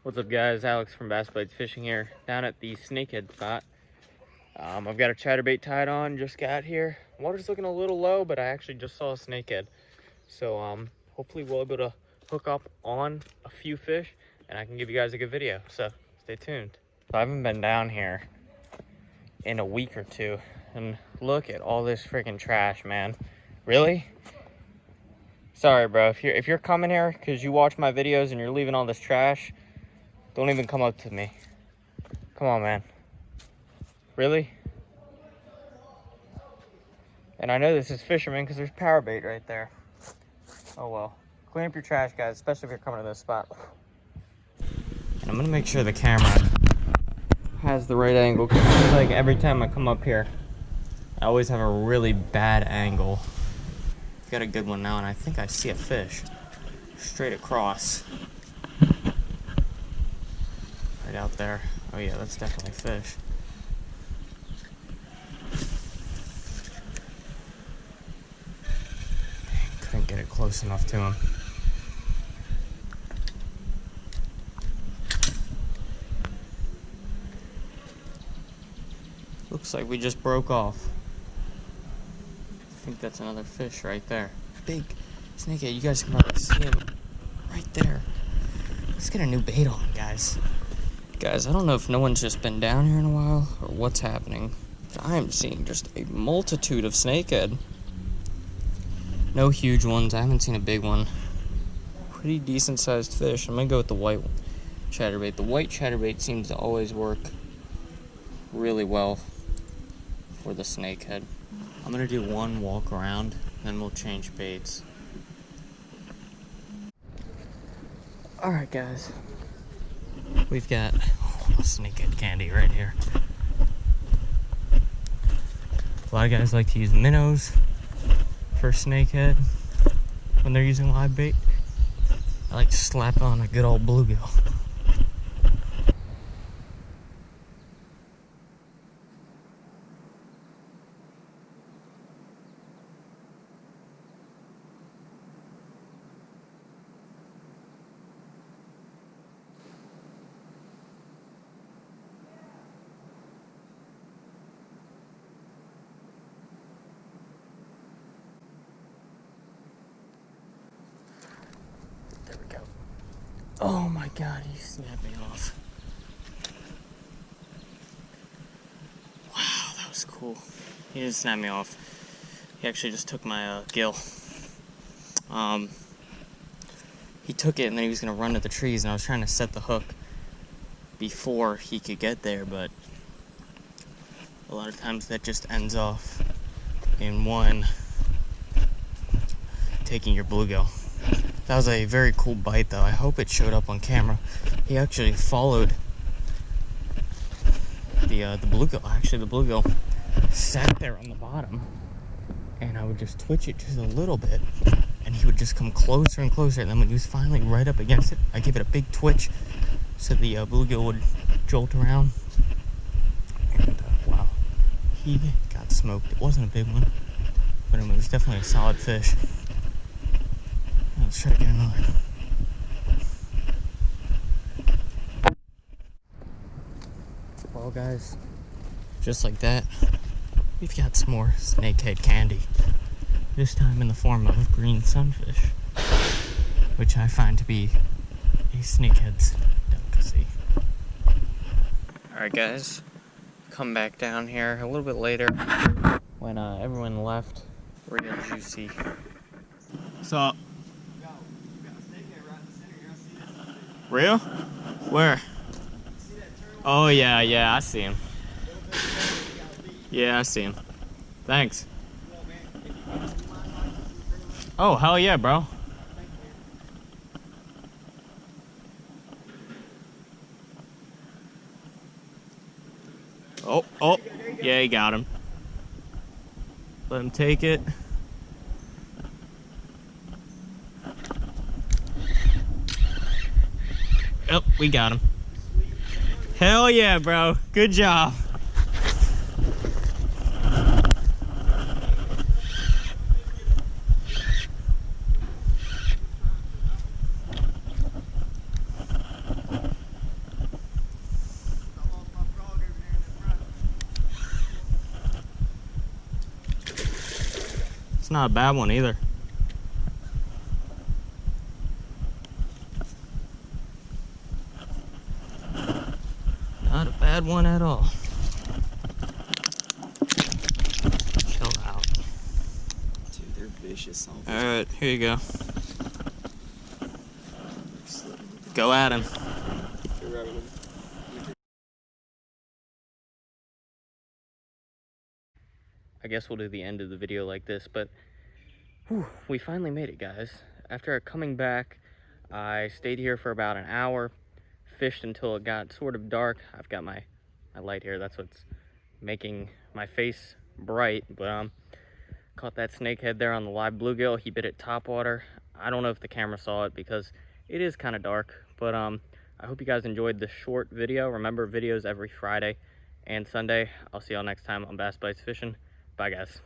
What's up, guys? Alex from Bass Blades Fishing here, down at the Snakehead spot. I've got a chatterbait tied on, just got here. Water's looking a little low, but I actually just saw a snakehead. So hopefully we'll be able to hook up on a few fish and I can give you guys a good video, so stay tuned. I haven't been down here in a week or two, and look at all this freaking trash, man. Really? Sorry, bro, if you're coming here because you watch my videos and you're leaving all this trash, don't even come up to me. Come on, man. Really? And I know this is fisherman because there's power bait right there. Oh well. Clean up your trash, guys, especially if you're coming to this spot. And I'm gonna make sure the camera has the right angle, because it seems like every time I come up here, I always have a really bad angle. Got a good one now, and I think I see a fish straight across. Right out there. Oh yeah, that's definitely fish. Couldn't get it close enough to him. Looks like we just broke off. I think that's another fish right there. Big snakehead. You guys can probably see him right there. Let's get a new bait on, guys. Guys, I don't know if no one's just been down here in a while or what's happening, but I am seeing just a multitude of snakehead. No huge ones. I haven't seen a big one. Pretty decent sized fish. I'm gonna go with the white chatterbait. The white chatterbait seems to always work really well for the snakehead. I'm gonna do one walk around, then we'll change baits. Alright, guys. We've got snakehead candy right here. A lot of guys like to use minnows for snakehead when they're using live bait. I like to slap on a good old bluegill. There we go. Oh my god, he snapped me off. Wow, that was cool. He didn't snap me off. He actually just took my gill. He took it and then he was gonna run to the trees, and I was trying to set the hook before he could get there, but a lot of times that just ends off in one taking your bluegill. That was a very cool bite, though. I hope it showed up on camera. He actually followed the bluegill. Actually, the bluegill sat there on the bottom, and I would just twitch it just a little bit, and he would just come closer and closer. And then when he was finally right up against it, I gave it a big twitch so the bluegill would jolt around. And wow, he got smoked. It wasn't a big one, but it was definitely a solid fish. Let's try to get another. Well, guys, just like that, we've got some more snakehead candy. This time in the form of green sunfish, which I find to be a snakehead's delicacy. Alright, guys, come back down here a little bit later when everyone left. Real juicy. So, real? Where? Oh yeah, I see him. Yeah, I see him. Thanks. Oh, hell yeah, bro. Oh, yeah, he got him. Let him take it. Oh, we got him. Hell yeah, bro. Good job. not a bad one either. Not a bad one at all. Chill out. Dude, they're vicious. Alright, here you go. Go at him. I guess we'll do the end of the video like this, but whew, we finally made it, guys. After coming back, I stayed here for about an hour, fished until it got sort of dark. I've got my light here, that's what's making my face bright, but caught that snakehead there on the live bluegill. He bit it topwater. I don't know if the camera saw it because it is kind of dark, but I hope you guys enjoyed this short video. Remember, videos every Friday and Sunday. I'll see y'all next time on Bass Bites Fishing. Bye, guys.